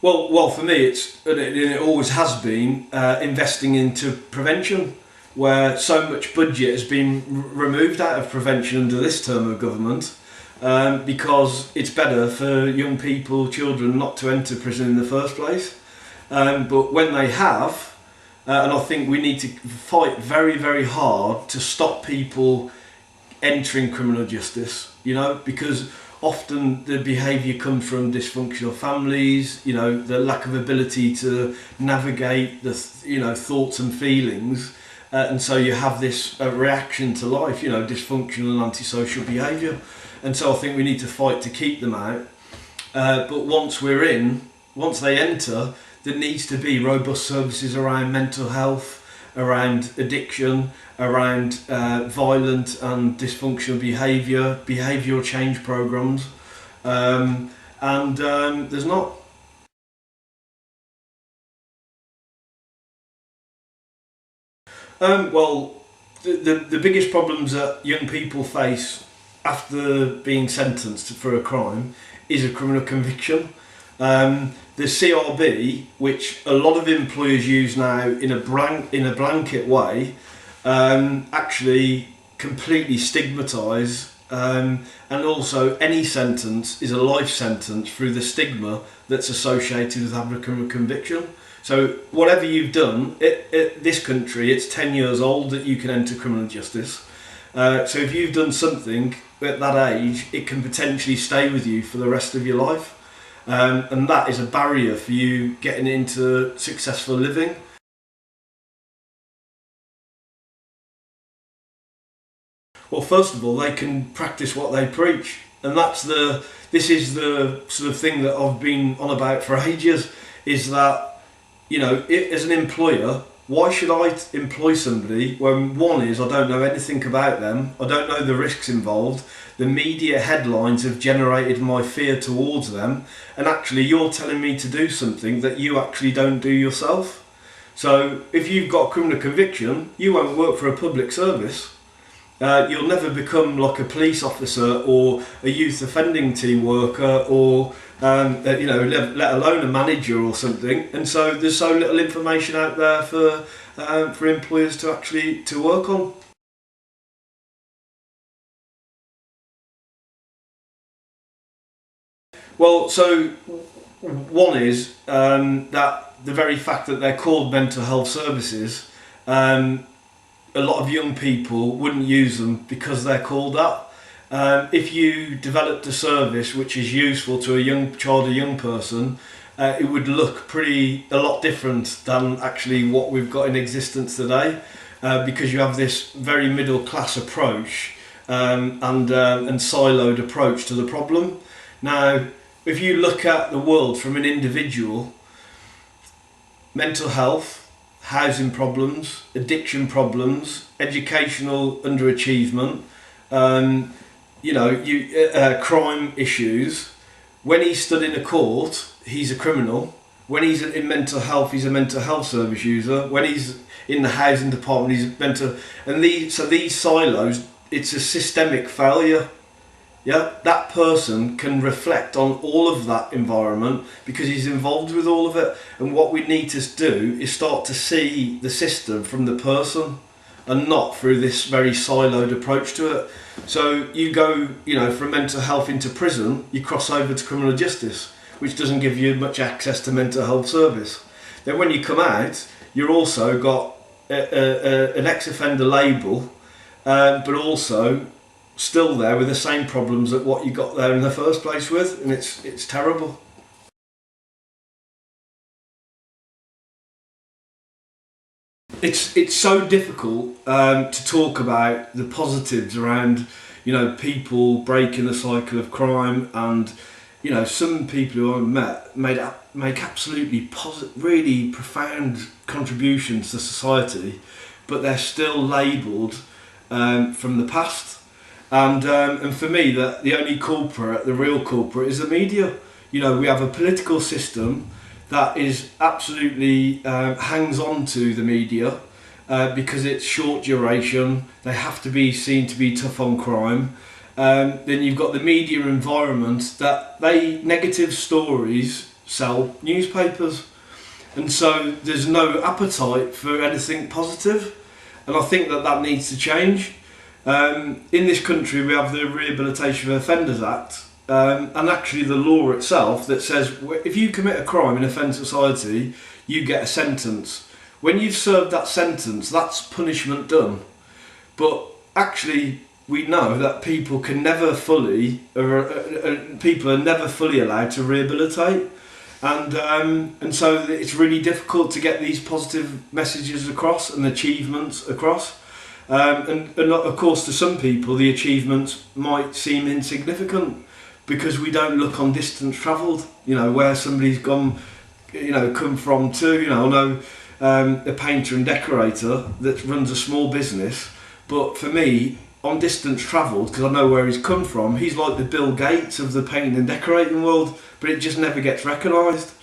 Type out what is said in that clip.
Well, for me, it always has been investing into prevention, where so much budget has been removed out of prevention under this term of government, because it's better for young people, children, not to enter prison in the first place. But when they have, and I think we need to fight very, very hard to stop people entering criminal justice, because often the behaviour comes from dysfunctional families, the lack of ability to navigate the thoughts and feelings, and so you have this reaction to life, dysfunctional and antisocial behaviour, and so I think we need to fight to keep them out. But once they enter, there needs to be robust services around mental health, around addiction, around violent and dysfunctional behaviour, behavioural change programs, and there's not. Well, the biggest problems that young people face after being sentenced for a crime is a criminal conviction. The CRB, which a lot of employers use now in a blanket way, actually completely stigmatise, and also any sentence is a life sentence through the stigma that's associated with having a criminal conviction. So whatever you've done, this country, it's 10 years old that you can enter criminal justice. So if you've done something at that age, it can potentially stay with you for the rest of your life. And that is a barrier for you getting into successful living. Well, first of all, they can practice what they preach, and this is the sort of thing that I've been on about for ages, is that, as an employer, why should I employ somebody when, one is, I don't know anything about them, I don't know the risks involved, the media headlines have generated my fear towards them, and actually you're telling me to do something that you actually don't do yourself. So if you've got a criminal conviction, you won't work for a public service. You'll never become like a police officer or a youth offending team worker, or let alone a manager or something. And so there's so little information out there for employers to work on. Well, so one is that the very fact that they're called mental health services, a lot of young people wouldn't use them because they're called that. If you developed a service which is useful to a young child, a young person, it would look a lot different than actually what we've got in existence today, because you have this very middle class approach and siloed approach to the problem. Now, if you look at the world from an individual, mental health, housing problems, addiction problems, educational underachievement, crime issues. When he's stood in a court, he's a criminal. When he's in mental health, he's a mental health service user. When he's in the housing department, he's mental. And these silos, it's a systemic failure. Yeah, that person can reflect on all of that environment because he's involved with all of it. And what we need to do is start to see the system from the person and not through this very siloed approach to it. So you go, from mental health into prison, you cross over to criminal justice, which doesn't give you much access to mental health service. Then when you come out, you're also got an ex-offender label, but also still there with the same problems that what you got there in the first place with, and it's terrible. It's so difficult to talk about the positives around people breaking the cycle of crime, and some people who I've met make absolutely really profound contributions to society, but they're still labelled from the past. And for me, the only culprit, the real culprit, is the media. We have a political system that is absolutely hangs on to the media because it's short duration. They have to be seen to be tough on crime. Then you've got the media environment that negative stories sell newspapers. And so there's no appetite for anything positive, and I think that needs to change. In this country we have the Rehabilitation of Offenders Act, and actually the law itself that says if you commit a crime in offence society, you get a sentence. When you've served that sentence, that's punishment done. But actually we know that people are never fully allowed to rehabilitate. And so it's really difficult to get these positive messages across and achievements across. And of course, to some people, the achievements might seem insignificant because we don't look on distance travelled. Where somebody's gone, come from to. I know a painter and decorator that runs a small business, but for me, on distance travelled, because I know where he's come from, he's like the Bill Gates of the painting and decorating world, but it just never gets recognised.